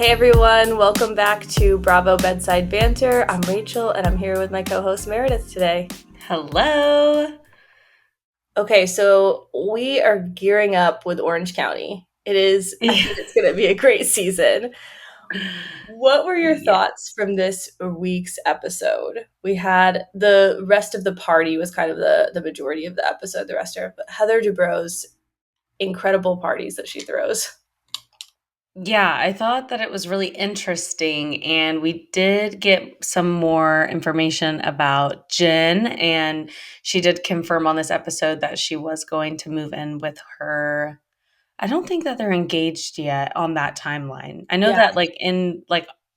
Hey everyone, welcome back to Bravo Bedside Banter. I'm Rachel and I'm here with my co-host Meredith today. Hello. Okay, so we are gearing up with Orange County. I Yeah. think it's going to be a great season. What were your Yeah. thoughts from this week's episode? We had the rest of the party was kind of the majority of the episode, the rest are Heather Dubrow's incredible parties that she throws. Yeah, I thought that it was really interesting, and we did get some more information about Jen, and she did confirm on this episode that she was going to move in with her. I don't think that they're engaged yet on that timeline. I know Yeah, that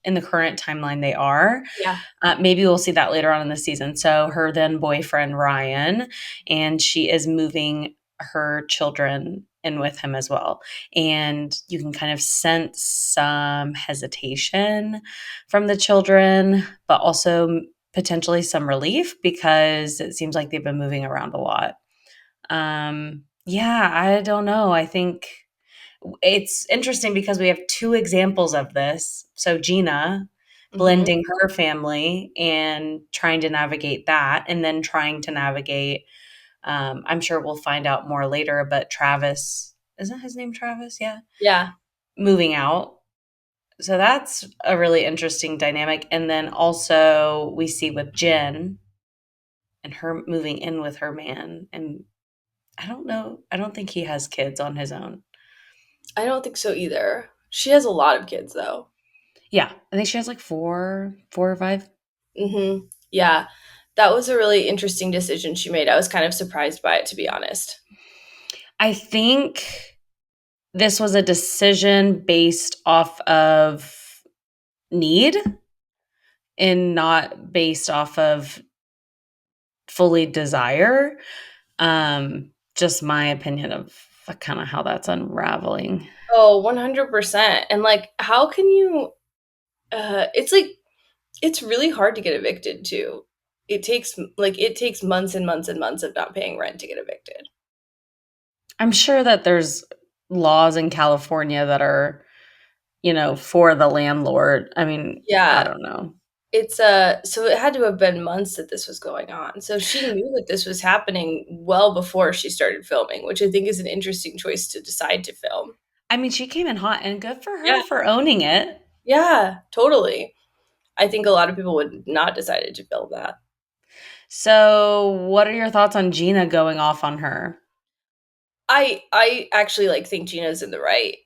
in the current timeline they are. yeah. Maybe we'll see that later on in the season. So her then boyfriend Ryan, and she is moving her children in with him as well. And you can kind of sense some hesitation from the children, but also potentially some relief because it seems like they've been moving around a lot. Yeah, I don't know. I think it's interesting because we have two examples of this. So Gina Mhm. blending her family and trying to navigate that, and then trying to navigate. I'm sure we'll find out more later, but Travis, isn't his name Travis? Yeah, Yeah. moving out. So that's a really interesting dynamic. And then also we see with Jen and her moving in with her man. And I don't know. I don't think he has kids on his own. I don't think so either. She has a lot of kids though. Yeah, I think she has like four or five. Yeah. That was a really interesting decision she made. I was kind of surprised by it, to be honest. I think this was a decision based off of need and not based off of fully desire. Just my opinion of kind of how that's unraveling. Oh, 100%. And like, how can you it's like it's really hard to get evicted too. It takes months and months and months of not paying rent to get evicted. I'm sure that there's laws in California that are, for the landlord. I mean, I Yeah. don't know. It's so it had to have been months that this was going on. So she knew that this was happening well before she started filming, which I think is an interesting choice to decide to film. I mean, she came in hot and good for Yeah. her for owning it. Yeah, totally. I think a lot of people would not decided to film that. So, what are your thoughts on Gina going off on her? I actually like think Gina's in the right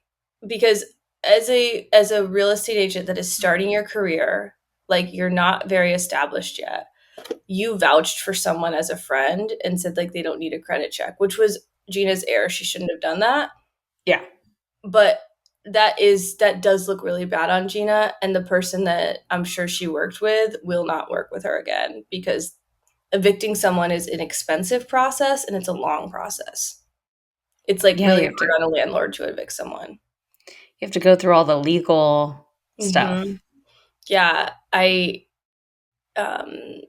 because as a real estate agent that is starting your career, like you're not very established yet. You vouched for someone as a friend and said like they don't need a credit check, which was Gina's error. She shouldn't have done that. Yeah. But that does look really bad on Gina, and the person that I'm sure she worked with will not work with her again because evicting someone is an expensive process and it's a long process. It's, like, Yeah, really hard on a landlord to evict someone. you have to go through all the legal stuff. Mhm. Yeah, um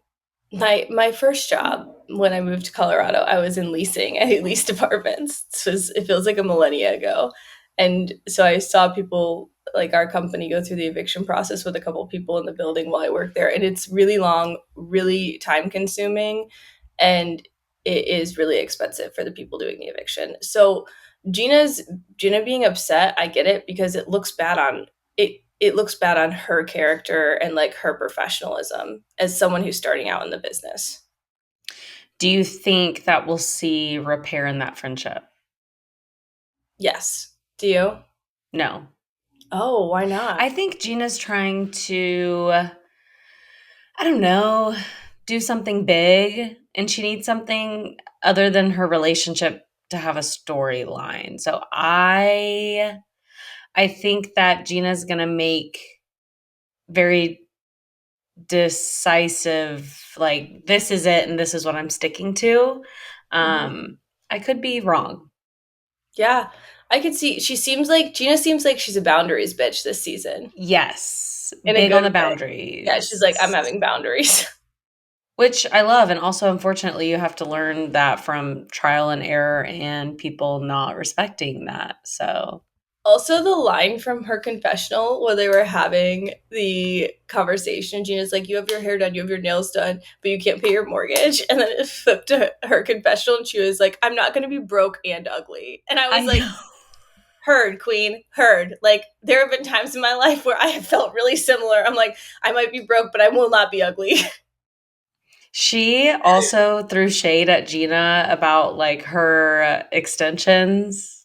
my first job when I moved to Colorado, I was in leasing. I leased apartments. It feels like a millennia ago, and so I saw people, like, our company go through the eviction process with a couple people in the building while I worked there, and it's really long, really time-consuming, and it is really expensive for the people doing the eviction. So Gina being upset, I get it because it looks bad on her character and like her professionalism as someone who's starting out in the business. Do you think that we'll see repair in that friendship? Yes. Do you? No. Oh, why not? I think Gina's trying to, I don't know, do something big, and she needs something other than her relationship to have a storyline. So I think that Gina's going to make very decisive, like, this is it and this is what I'm sticking to. Mhm. um I could be wrong. Yeah. I could see Gina seems like she's a boundaries bitch this season Yes, in a big on good the way. Yeah, she's like, I'm boundaries, having boundaries. which I love. And also, unfortunately, you have to learn that from trial and error and people not respecting that. So Also, the line from her confessional where they were having the conversation, Gina's like, "You have your hair done, you have your nails done, but you can't pay your mortgage." And then it flipped to her confessional, and she was like, "I'm not going to be broke and ugly." And I was I like, know. "Heard, queen, heard." Like, there have been times in my life where I have felt really similar. I'm like, I might be broke, but I will not be ugly. She also threw shade at Gina about like her extensions.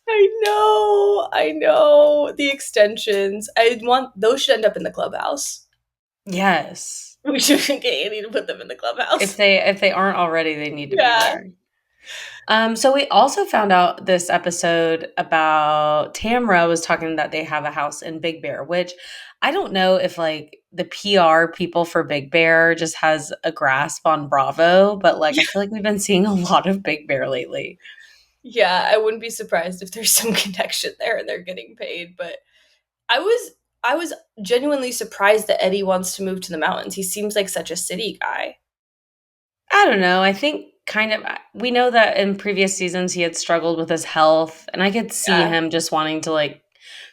I know. The extensions. I want those should end up in the clubhouse. Yes. We should get Annie to put them in the clubhouse. If they aren't already, they need to be Yeah. there. So we also found out this episode about Tamra was talking that they have a house in Big Bear, which I don't know if like the PR people for Big Bear just has a grasp on Bravo, but like I feel like we've been seeing a lot of Big Bear lately. Yeah, I wouldn't be surprised if there's some connection there and they're getting paid, but I was genuinely surprised that Eddie wants to move to the mountains. He seems like such a city guy. I don't know. I think kind of we know that in previous seasons he had struggled with his health, and I could see Yeah. him just wanting to like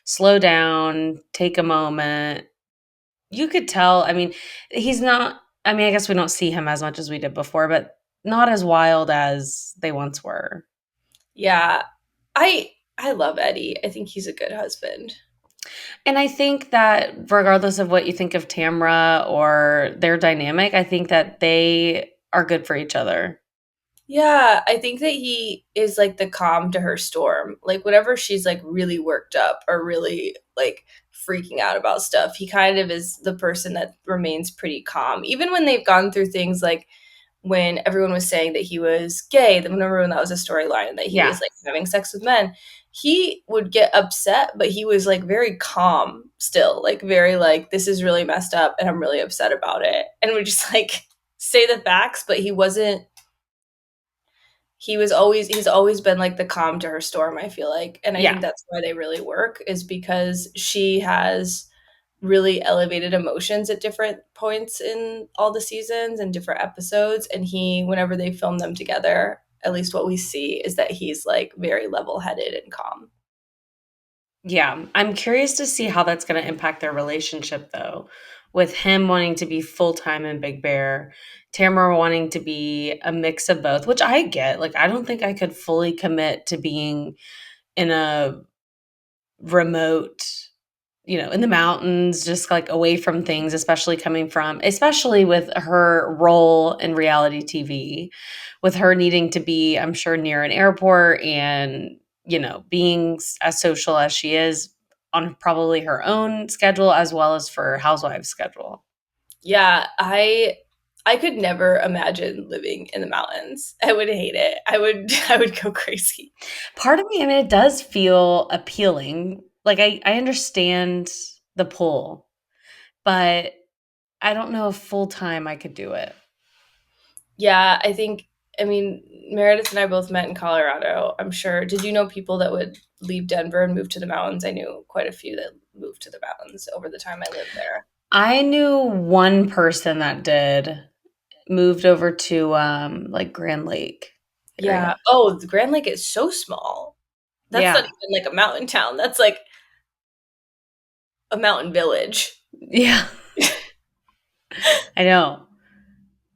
slow down, take a moment. You could tell. I mean, he's not. I mean, I guess we don't see him as much as we did before, but not as wild as they once were. Yeah. I love Eddie. I think he's a good husband. And I think that regardless of what you think of Tamra or their dynamic, I think that they are good for each other. Yeah, I think that he is like the calm to her storm. Like whenever she's like really worked up or really like freaking out about stuff, he kind of is the person that remains pretty calm. Even when they've gone through things like when everyone was saying that he was gay, then remember when that was a storyline and that he was Yeah. like having sex with men, he would get upset, but he was like very calm still, like very like, this is really messed up and I'm really upset about it. And would just like say the facts, but he's always been like the calm to her storm, I feel like. And I think Yeah. that's why they really work, is because she has really elevated emotions at different points in all the seasons and different episodes. And he, whenever they film them together, at least what we see is that he's like very level headed and calm. Yeah, I'm curious to see how that's gonna impact their relationship, though, with him wanting to be full-time in Big Bear, Tamara wanting to be a mix of both, which I get, like, I don't think I could fully commit to being in a remote, in the mountains, just, like, away from things, especially with her role in reality TV, with her needing to be, I'm sure, near an airport and, being as social as she is on probably her own schedule as well as for Housewives' schedule. Yeah, I could never imagine living in the mountains. I would hate it. I would go crazy. Part of me, I mean, it does feel appealing. Like, I understand the pull, but I don't know if full-time I could do it. Yeah, I mean, Meredith and I both met in Colorado. I'm sure. Did you know people that would leave Denver and move to the mountains? I knew quite a few that moved to the mountains over the time I lived there. I knew one person that did, moved over to, like, Grand Lake Yeah. area. Oh, the Grand Lake is so small. That's not Yeah. even like a mountain town. That's like a mountain village. Yeah, I know.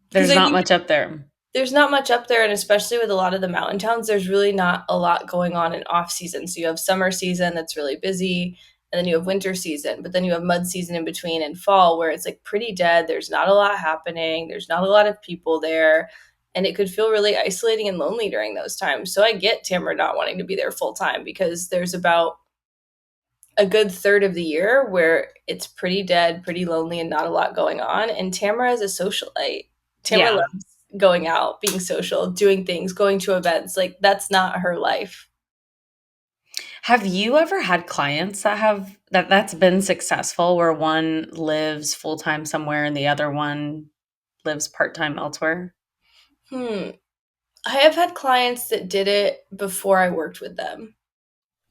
Because There's I not think much up there. there's not much up there, and especially with a lot of the mountain towns, there's really not a lot going on in off season. So you have summer season that's really busy, and then you have winter season, but then you have mud season in between and fall where it's like pretty dead. There's not a lot happening. There's not a lot of people there, and it could feel really isolating and lonely during those times. So I get Tamara not wanting to be there full time because there's about a good third of the year where it's pretty dead, pretty lonely, and not a lot going on. And Tamara is a socialite. Tamara Yeah. loves going out, being social, doing things, going to events. Like that's not her life. Have you ever had clients that's been successful where one lives full-time somewhere and the other one lives part-time elsewhere? Hmm. I have had clients that did it before I worked with them.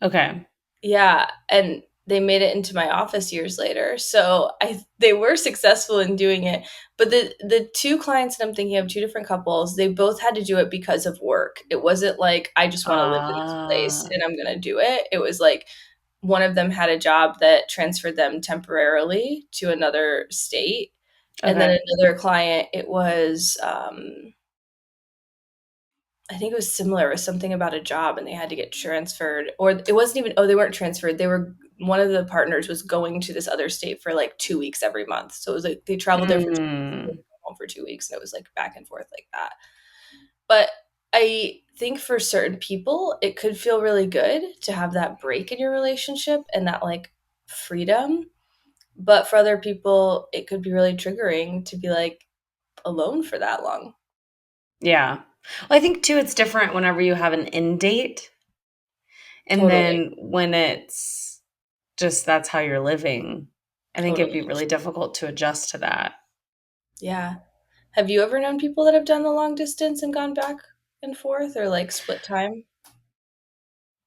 Okay. Yeah, and they made it into my office years later. So they were successful in doing it. But the two clients that I'm thinking of, two different couples, they both had to do it because of work. It wasn't like I just want to live in this place Ah. and I'm going to do it. It was like one of them had a job that transferred them temporarily to another state. And then Okay. another client, it was, I think it was similar. It was something about a job and they had to get transferred. Or it wasn't even, oh, they weren't transferred. They were, one of the partners was going to this other state for like 2 weeks every month. So it was like they traveled there for 2 weeks, Mm, home for 2 weeks, and it was like back and forth like that. But I think for certain people, it could feel really good to have that break in your relationship and that like freedom. But for other people, it could be really triggering to be like alone for that long. yeah. Well, I think too, it's different whenever you have an end date, and Totally. then when it's just that's how you're living. I think it'd be Totally. really difficult to adjust to that. Yeah. Have you ever known people that have done the long distance and gone back and forth or like split time?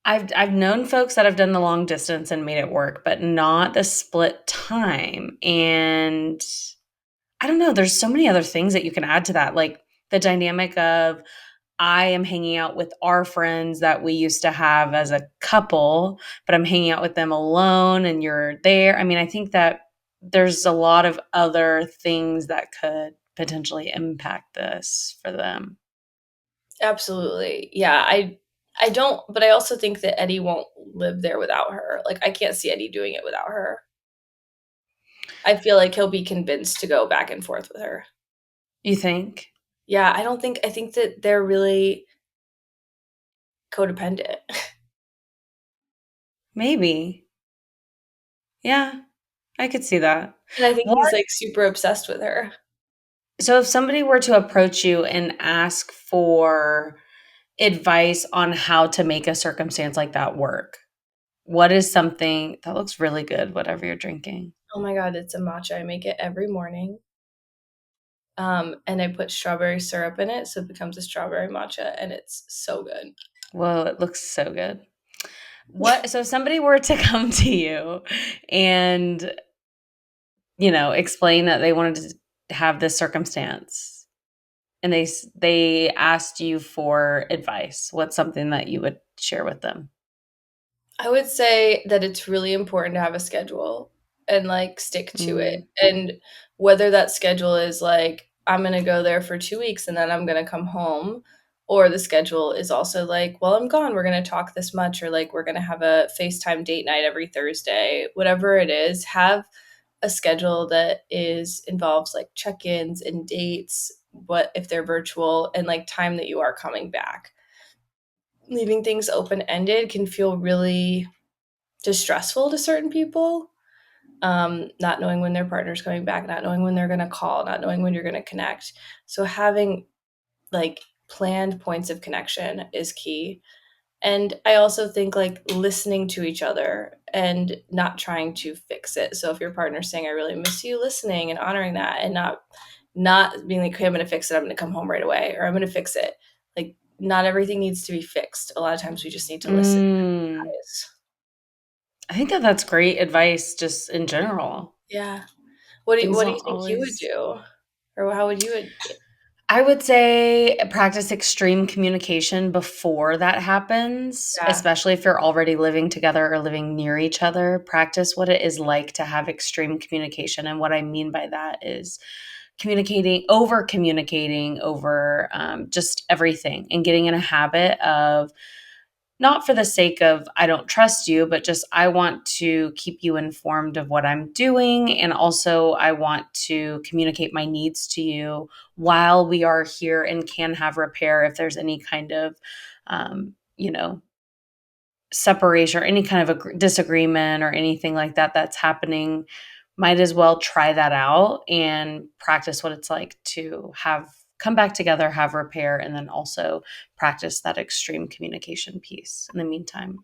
I've known folks that have done the long distance and made it work, but not the split time. And I don't know, there's so many other things that you can add to that, like the dynamic of I am hanging out with our friends that we used to have as a couple, but I'm hanging out with them alone and you're there. I mean, I think that there's a lot of other things that could potentially impact this for them. Absolutely. Yeah, I don't, but I also think that Eddie won't live there without her. Like I can't see Eddie doing it without her. I feel like he'll be convinced to go back and forth with her. You think? Yeah, I think that they're really codependent. Maybe. Yeah, I could see that. And I think What he's like super obsessed with her. so if somebody were to approach you and ask for advice on how to make a circumstance like that work, what is something that looks really good, whatever you're drinking? Oh my god, it's a matcha. I make it every morning. And I put strawberry syrup in it, so it becomes a strawberry matcha, and it's so good. Whoa, it looks so good. What so if somebody were to come to you and, explain that they wanted to have this circumstance and they asked you for advice, what's something that you would share with them? I would say that it's really important to have a schedule and like stick to it. Mm, And whether that schedule is like, I'm going to go there for 2 weeks and then I'm going to come home, or the schedule is also like, well, I'm gone. We're going to talk this much, or like, we're going to have a FaceTime date night every Thursday, whatever it is, have a schedule that is involves like check-ins and dates, what if they're virtual, and like time that you are coming back. Leaving things open-ended can feel really distressful to certain people. Not knowing when their partner's coming back, not knowing when they're going to call, not knowing when you're going to connect. So having like planned points of connection is key. And I also think like listening to each other and not trying to fix it. So if your partner's saying, I really miss you, listening and honoring that, and not being like, okay, I'm going to fix it. I'm going to come home right away, or I'm going to fix it. Like not everything needs to be fixed. A lot of times we just need to listen. mm. I think that that's great advice just in general. Yeah. Things What do you don't think you would always do? Or how would you ad I would say practice extreme communication before that happens, Yeah. especially if you're already living together or living near each other. Practice what it is like to have extreme communication. And what I mean by that is communicating over just everything and getting in a habit of not for the sake of I don't trust you, but just I want to keep you informed of what I'm doing. And also, I want to communicate my needs to you while we are here and can have repair if there's any kind of, um, you know, separation or any kind of a disagreement or anything like that that's happening. Might as well try that out and practice what it's like to have come back together, have repair, and then also practice that extreme communication piece in the meantime.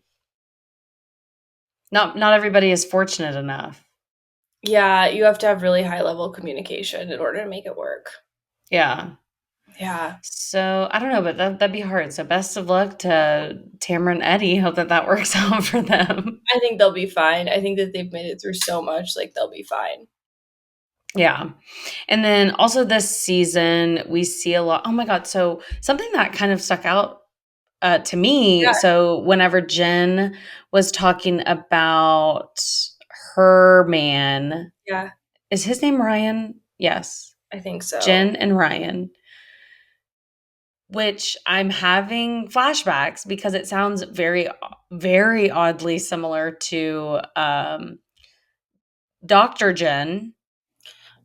Not everybody is fortunate enough. Yeah, you have to have really high level communication in order to make it work. Yeah. Yeah. So I don't know, but that'd be hard. So best of luck to Tamara and Eddie. Hope that that works out for them. I think they'll be fine. I think that they've made it through so much, like, they'll be fine. Yeah. And then also this season, we see a lot. Oh my God. So something that kind of stuck out to me. Yeah, So whenever Jen was talking about her man, yeah, is his name Ryan? Yes. I think so. Jen and Ryan, which I'm having flashbacks because it sounds very, very oddly similar to Dr. Jen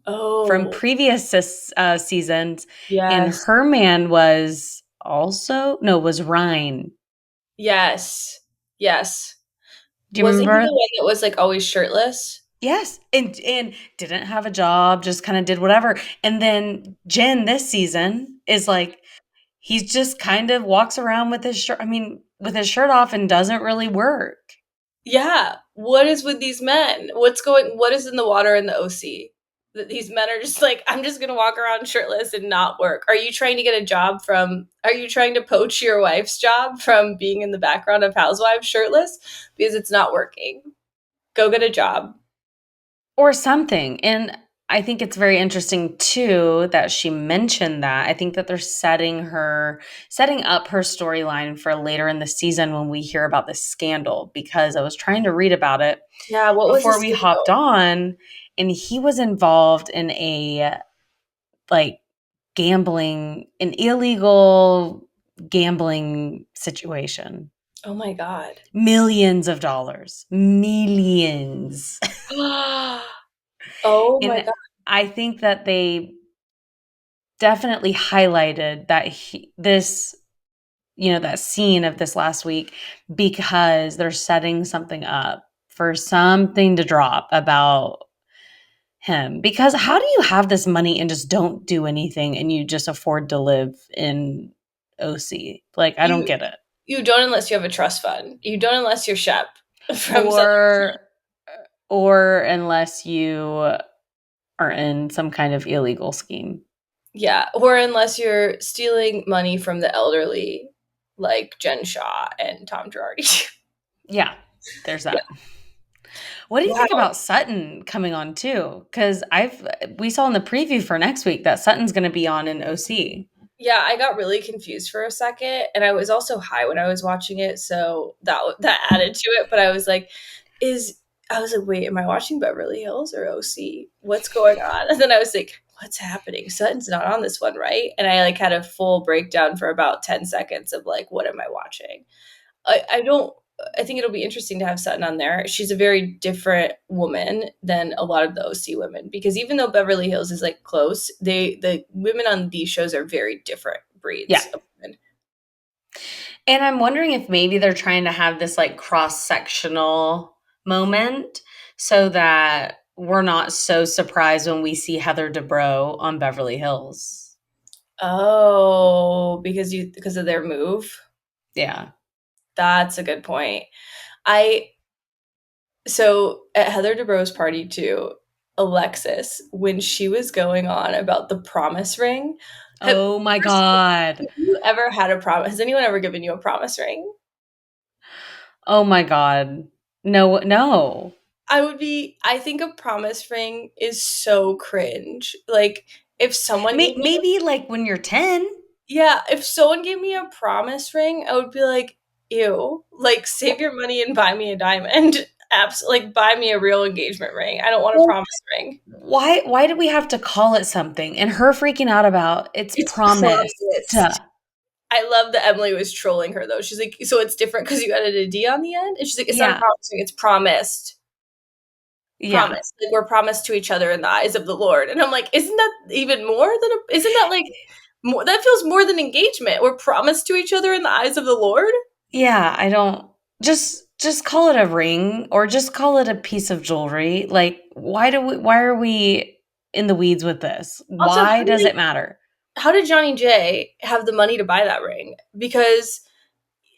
from Oh, previous seasons. And yes, her man was also, no, was Ryan. yes, yes. Do you Wasn't he the remember? one that was like always shirtless? Yes, and didn't have a job, just kinda did whatever, and then Jen this season is like, he's just kind of walks around with his shirt, I mean, with his shirt off and doesn't really work. Yeah. What is with these men? What is in the water in the OC? That these men are just like, I'm just gonna walk around shirtless and not work. Are you trying to poach your wife's job from being in the background of Housewives shirtless? Because it's not working. Go get a job. Or something, and I think it's very interesting too that she mentioned that. I think that they're setting up her storyline for later in the season when we hear about this scandal, because I was trying to read about it Yeah, what was before his we hopped scandal? on, and he was involved in a, like, gambling an illegal gambling situation. Oh my god. Millions of dollars. Millions. Oh my And god. I think that they definitely highlighted that that scene of this last week because they're setting something up for something to drop about him, because how do you have this money and just don't do anything and you just afford to live in OC? Like, I don't You get it. you don't unless you have a trust fund. You don't unless you're Shep from Southern. Or or unless you are in some kind of illegal scheme. Yeah, or unless you're stealing money from the elderly, like Jen Shaw and Tom Girardi. Yeah, there's Yeah. that. What do you think Wow. about Sutton coming on too? Because we saw in the preview for next week that Sutton's going to be on in OC. Yeah, I got really confused for a second, and I was also high when I was watching it, so that added to it. But is I was like, wait, am I watching Beverly Hills or OC? What's going on? And then I was like, what's happening? Sutton's not on this one, right? And I like had a full breakdown for about 10 seconds of like, what am I watching? I don't. I think it'll be interesting to have Sutton on there. She's a very different woman than a lot of the OC women because even though Beverly Hills is like close, the women on these shows are very different Yeah. breeds of women. And I'm wondering if maybe they're trying to have this like cross sectional moment so that we're not so surprised when we see Heather Dubrow on Beverly Hills. Oh, because of their move. Yeah. That's a good point. I So at Heather Dubrow's party too, Alexis, when she was going on about the promise ring, Oh my first of all, God. have you ever had a promise? Has anyone ever given you a promise ring? Oh my God. No, no. I think a promise ring is so cringe. Like, if someone gave me, Maybe like when you're 10. yeah, if someone gave me a promise ring, I would be like, ew, like, save your money and buy me a diamond. Absolutely, like, buy me a real engagement ring. I don't want a Well, promise ring. why do we have to call it something? And her freaking out about it's It's promised. promised. I love that Emily was trolling her though. She's like, so it's different because you added a D on the end? And she's like, it's not a Yeah. promise ring, it's promised. Yeah. Promise. Like we're promised to each other in the eyes of the Lord. And I'm like, isn't that even more than isn't that like more that feels more than engagement? We're promised to each other in the eyes of the Lord? Yeah, I don't just call it a ring or just call it a piece of jewelry. Like, why are we in the weeds with this? Also, Why does it matter? how did Johnny J have the money to buy that ring? Because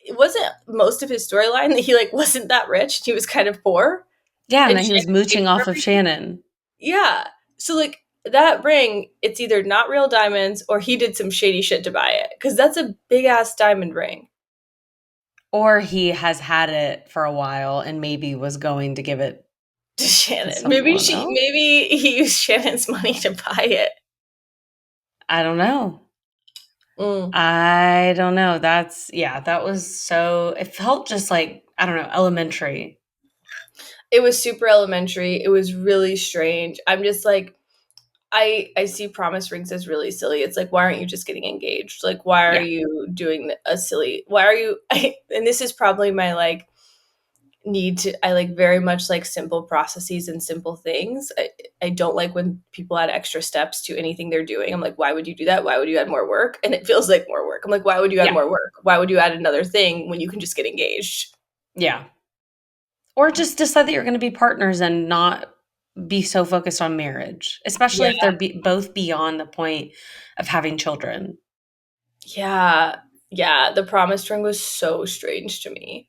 it wasn't most of his storyline that he like wasn't that rich. He was kind of poor. Yeah, and And that he was Shannon paid mooching for off of everything. Shannon. Yeah. So like that ring, it's either not real diamonds or he did some shady shit to buy it because that's a big ass diamond ring Or he has had it for a while and maybe was going to give it to to Shannon. someone else. Maybe he used Shannon's money to buy it. I don't know. Mm. I don't know. That was so, it felt just like, I don't know, elementary. It was super elementary. It was really strange. I'm just like, I see promise rings as really silly. It's like, why aren't you just getting engaged? Like, why are Yeah. you doing a silly? Why are you? And this is probably my like need to. I like very much like simple processes and simple things. I don't like when people add extra steps to anything they're doing. I'm like, why would you do that? Why would you add more work? And it feels like more work. I'm like, why would you add Yeah. more work? Why would you add another thing when you can just get engaged? Yeah. Or just decide that you're going to be partners and not be so focused on marriage, especially Yeah, if they're both beyond the point of having children. yeah, yeah. The promise ring was so strange to me.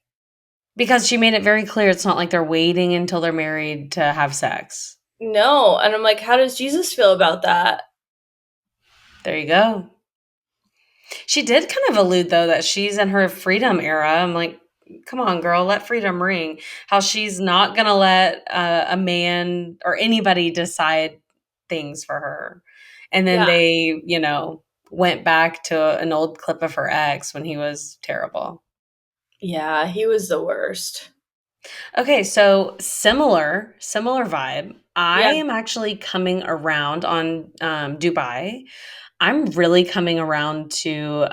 Because she made it very clear it's not like they're waiting until they're married to have sex. No, and I'm like, how does Jesus feel about that? There you go. She did kind of allude, though, that she's in her freedom era. I'm like, come on, girl, let freedom ring. How she's not going to let a man or anybody decide things for her. And then Yeah, they, went back to an old clip of her ex when he was terrible. yeah, he was the worst. Okay, so similar vibe. I Yeah. am actually coming around on Dubai. I'm really coming around to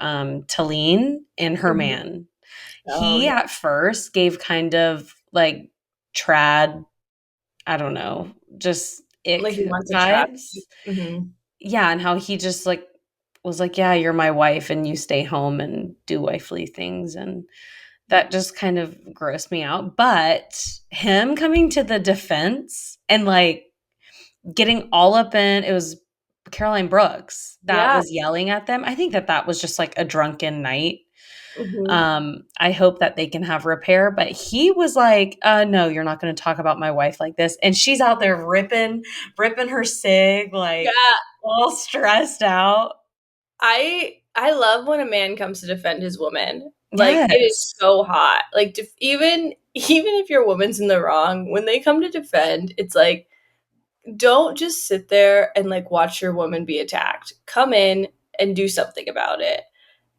Talene and her Mhm. man. Oh, He yeah. at first gave kind of like trad, I don't know, just Like he ick wants a trap. vibes. Mhm. Yeah, and how he just like was like, yeah, you're my wife and you stay home and do wifely things. And that just kind of grossed me out. But him coming to the defense and like getting all up in it was Caroline Brooks that Yeah. was yelling at them. I think that that was just like a drunken night. Mhm. I hope that they can have repair, but he was like, no, you're not going to talk about my wife like this. And she's out there ripping her cig, like Yeah. all stressed out. I love when a man comes to defend his woman. Like it is Yes. so hot. Like even if your woman's in the wrong, when they come to defend, it's like don't just sit there and like watch your woman be attacked. Come in and do something about it.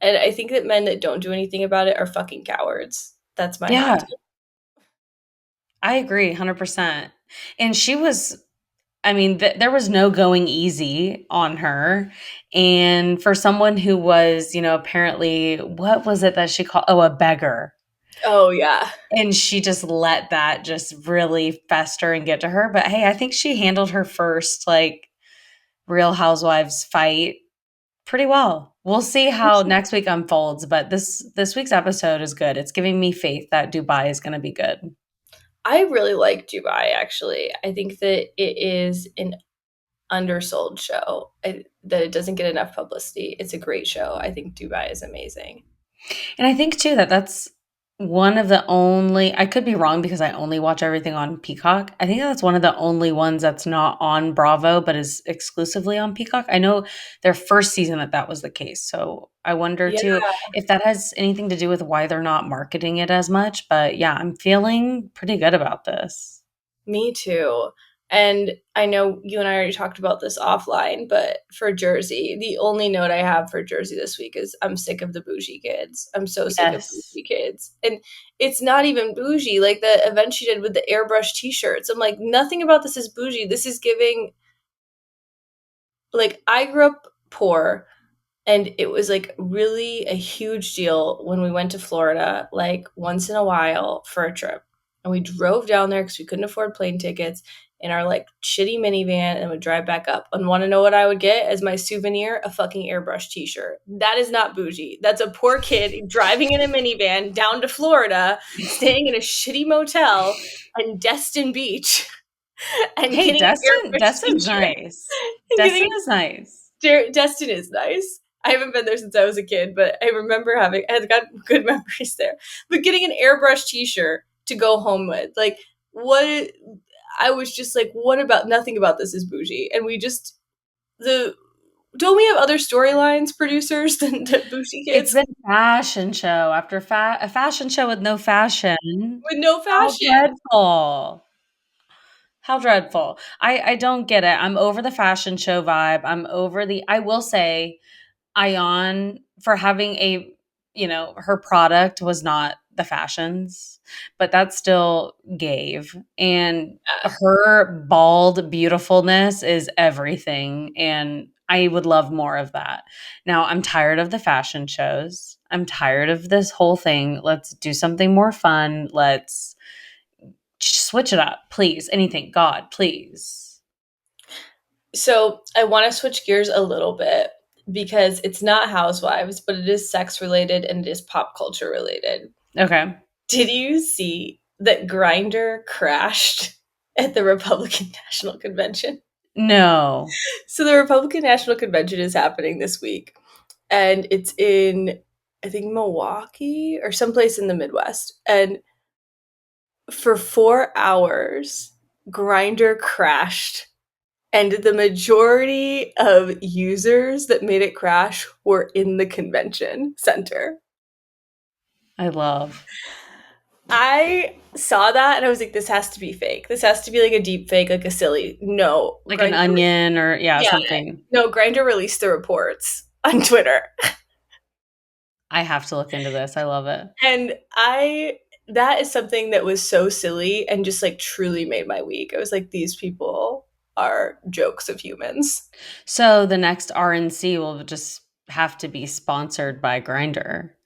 And I think that men that don't do anything about it are fucking cowards. That's my hot Yeah, take. I agree 100%. And she was, I mean, there was no going easy on her. And for someone who was, apparently, what was it that she called? Oh, a beggar. Oh yeah. And she just let that just really fester and get to her. But hey, I think she handled her first, like, Real Housewives fight pretty well. We'll see how next week unfolds, but this week's episode is good. It's giving me faith that Dubai is going to be good. I really like Dubai actually. I think that it is an undersold show. That it doesn't get enough publicity. It's a great show. I think Dubai is amazing. And I think too that that's one of the only, I could be wrong because I only watch everything on Peacock. I think that's one of the only ones that's not on Bravo but is exclusively on Peacock. I know their first season that was the case. So I wonder Yeah, too if that has anything to do with why they're not marketing it as much, but yeah, I'm feeling pretty good about this. me too. And I know you and I already talked about this offline, but for Jersey, the only note I have for Jersey this week is I'm sick of the bougie kids. I'm so sick of Yes. bougie kids. And it's not even bougie. Like the event she did with the airbrush t shirts. I'm like, nothing about this is bougie. This is giving, like, I grew up poor. And it was like really a huge deal when we went to Florida, like once in a while for a trip. And we drove down there because we couldn't afford plane tickets in our like shitty minivan and would drive back up. And want to know what I would get as my souvenir? A fucking airbrush t shirt. That is not bougie. That's a poor kid driving in a minivan down to Florida, staying in a shitty motel in Destin Beach and Hey, getting an Destin airbrush t Destin's shirt nice. and Destin getting is nice. Destin is nice. I haven't been there since I was a kid, but I remember I had got good memories there. But getting an airbrush T-shirt to go home with, like, what? I was just like, what about nothing about this is bougie, and we just the don't we have other storylines producers than the bougie It's kids been fashion show after a fashion show with no fashion. with no How fashion? dreadful. How dreadful. I don't get it. I'm over the fashion show vibe. I'm over the I will say Ion for having a, her product was not the fashions, but that still gave. And Yeah. her bald beautifulness is everything. And I would love more of that. Now, I'm tired of the fashion shows. I'm tired of this whole thing. Let's do something more fun. Let's switch it up, please. Anything, God, please. So I want to switch gears a little bit because it's not housewives, but it is sex related and it is pop culture related. Okay. Did you see that Grinder crashed at the Republican National Convention? No. So the Republican National Convention is happening this week, and it's in, I think, Milwaukee or someplace in the Midwest. And for 4 hours, Grinder crashed, and the majority of users that made it crash were in the convention center. I love. I saw that and I was like, this has to be fake. This has to be like a deep fake, like a silly. No, Like an onion or, yeah, yeah, something. no, Grinder released the reports on Twitter. I have to look into this. I love it. And that is something that was so silly and just like truly made my week. I was like, these people are jokes of humans. So the next RNC will just have to be sponsored by Grinder.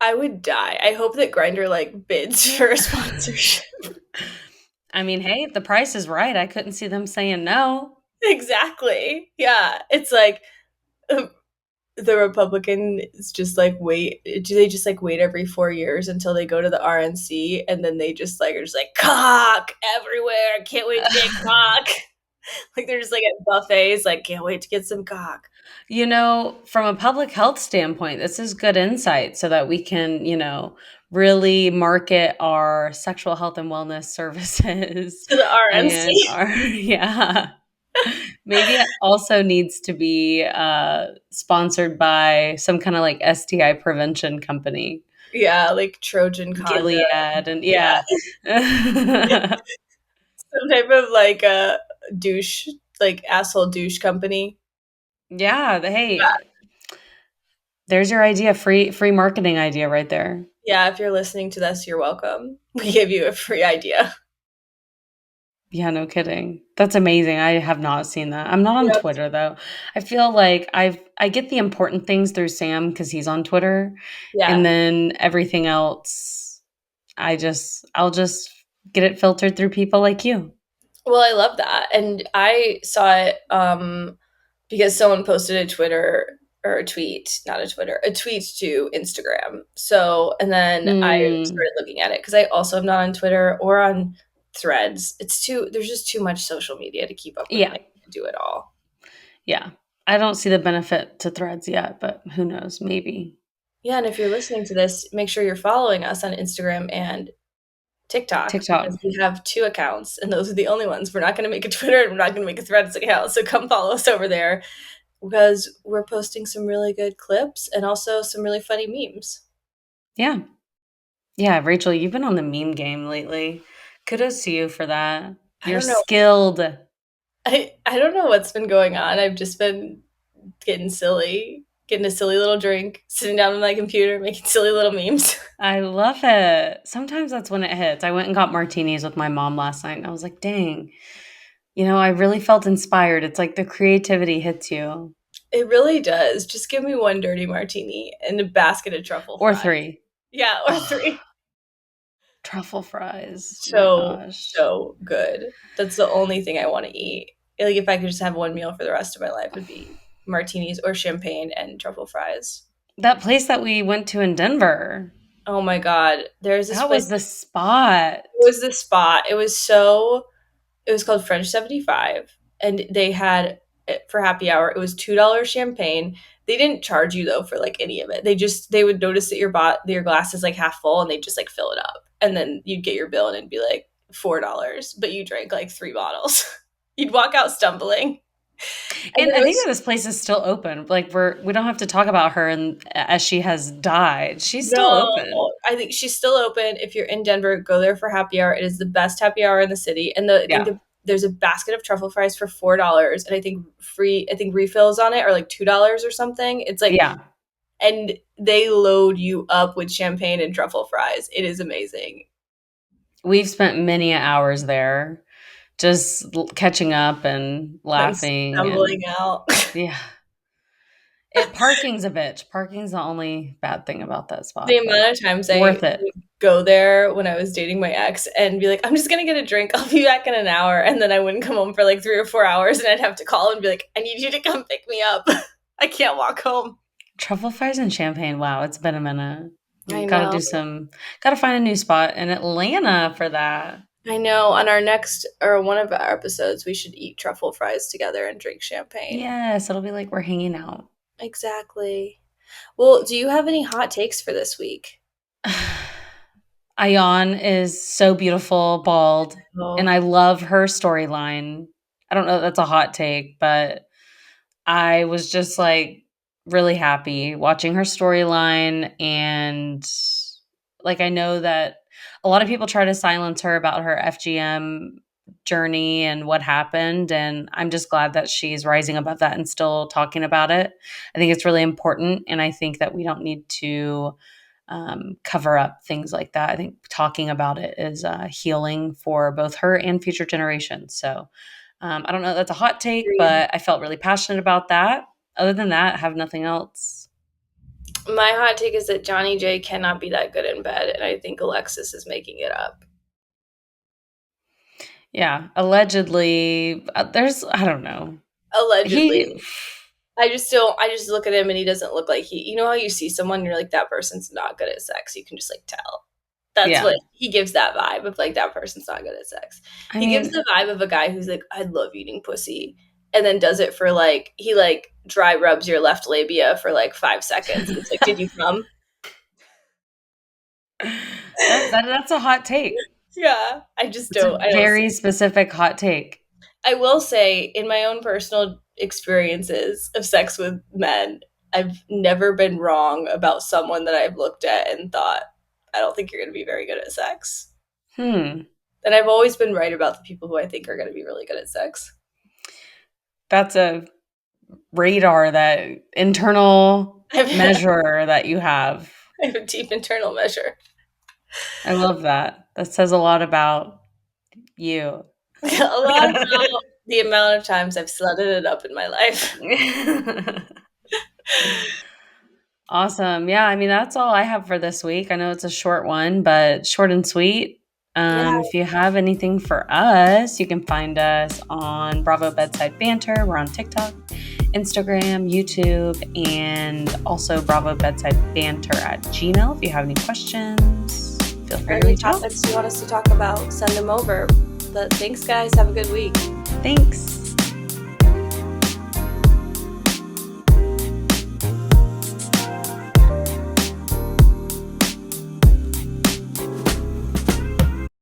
I would die. I hope that Grinder like bids for a sponsorship. I mean, hey, if the price is right, I couldn't see them saying no. Exactly. Yeah. It's like the Republicans just like wait. Do they just like wait every 4 years until they go to the RNC and then they just like are just like cock everywhere? Can't wait to get cock. Like they're just like at buffets, like can't wait to get some cock. From a public health standpoint, this is good insight so that we can, really market our sexual health and wellness services To the and RNC. our, yeah. Maybe it also needs to be sponsored by some kind of like STI prevention company, Yeah, like Trojan condom. Gilead, and Yeah. yeah. Some type of like a douche, like asshole douche company. Yeah, Yeah. hey, there's your idea, free marketing idea right there. Yeah, if you're listening to this, you're welcome. We gave you a free idea. Yeah, no kidding. That's amazing. I have not seen that. I'm not on Yep. Twitter though. I feel like I get the important things through Sam because he's on Twitter, and Yeah. then everything else, I'll just get it filtered through people like you. Well, I love that. And I saw it because someone posted a Twitter or a tweet, not a Twitter, a tweet to Instagram. So, and then I Mm, started looking at it because I also am not on Twitter or on Threads. There's just too much social media to keep up with and yeah, I can't do it all. yeah. I don't see the benefit to Threads yet, but who knows? Maybe Yeah, and if you're listening to this, make sure you're following us on Instagram and TikTok because TikTok. we have two accounts and those are the only ones. We're not going to make a Twitter and we're not going to make a Threads account. So come follow us over there because we're posting some really good clips and also some really funny memes. Yeah, yeah. Rachel, you've been on the meme game lately. Kudos to you for that. I You're don't know. skilled. I don't know what's been going on. I've just been getting silly, getting a silly little drink, sitting down on my computer, making silly little memes. I love it. Sometimes that's when it hits. I went and got martinis with my mom last night, and I was like, dang, I really felt inspired. It's like the creativity hits you. It really does. Just give me one dirty martini and a basket of truffle Or fries. three. Yeah, or Oh, three. truffle fries. My So, gosh. so good. That's the only thing I want to eat. Like, if I could just have one meal for the rest of my life, would be martinis or champagne and truffle fries. That place that we went to in Denver, Oh my God. There's this that place. was the spot. It was the spot. It was called French 75. And they had it for happy hour. It was $2 champagne. They didn't charge you though for like any of it. They would notice that your glass is like half full and they just like fill it up. And then you'd get your bill and it'd be like $4, but you drank like 3 bottles. You'd walk out stumbling. And And there I think was that this place is still open. Like we don't have to talk about her and as she has died. She's still no, open. I think she's still open. If you're in Denver, go there for happy hour. It is the best happy hour in the city. And I think Yeah. there's a basket of truffle fries for $4, and I think refills on it are like $2 or something. It's like, Yeah. and they load you up with champagne and truffle fries. It is amazing. We've spent many hours there just catching up and And laughing stumbling and out. yeah. Parking's a bitch. Parking's the only bad thing about that The spot, but amount of times I worth it. would go there when I was dating my ex and be like, I'm just gonna get a drink. I'll be back in an hour. And then I wouldn't come home for like 3 or 4 hours, and I'd have to call and be like, I need you to come pick me up. I can't walk home. Truffle fries and champagne. Wow, it's been a minute. I Gotta know. do gotta find a new spot in Atlanta for that. I know. On our next or one of our episodes, we should eat truffle fries together and drink champagne. Yes, it'll be like we're hanging out. Exactly. Well, do you have any hot takes for this week? Ayan is so beautiful, bald, and Oh, I love her storyline. I don't know if that's a hot take, but I was just like really happy watching her storyline. And like, I know that a lot of people try to silence her about her FGM journey and what happened. And I'm just glad that she's rising above that and still talking about it. I think it's really important. And I think that we don't need to cover up things like that. I think talking about it is healing for both her and future generations. So I don't know if that's a hot take, agreed. but I felt really passionate about that. Other than that, I have nothing else. My hot take is that Johnny J cannot be that good in bed, and I think Alexis is making it up. Yeah, allegedly, I don't know. Allegedly. He, I just look at him and he doesn't look like you know how you see someone and you're like, that person's not good at sex. You can just like tell. That's yeah. what he gives that vibe of, like, that person's not good at sex. I He gives mean, the vibe of a guy who's like, I love eating pussy. And then does it for like, he like dry rubs your left labia for like 5 seconds. And it's like, did you come? that's a hot take. Yeah. I just It's a don't. I don't see. very specific hot take. I will say, in my own personal experiences of sex with men, I've never been wrong about someone that I've looked at and thought, I don't think you're going to be very good at sex. Hmm. And I've always been right about the people who I think are going to be really good at sex. That's a radar, that internal I have, measure that you have. I have a deep internal measure. I love that. That says a lot about you. A lot about the amount of times I've slutted it up in my life. Awesome. Yeah, I mean, that's all I have for this week. I know it's a short one, but short and sweet. Yeah, If you have anything for us, you can find us on Bravo Bedside Banter. We're on TikTok, Instagram, YouTube, and also Bravo Bedside Banter at Gmail. If you have any questions, feel or free to any reach out. topics you want us to talk about, send them over. But thanks, guys. Have a good week. Thanks.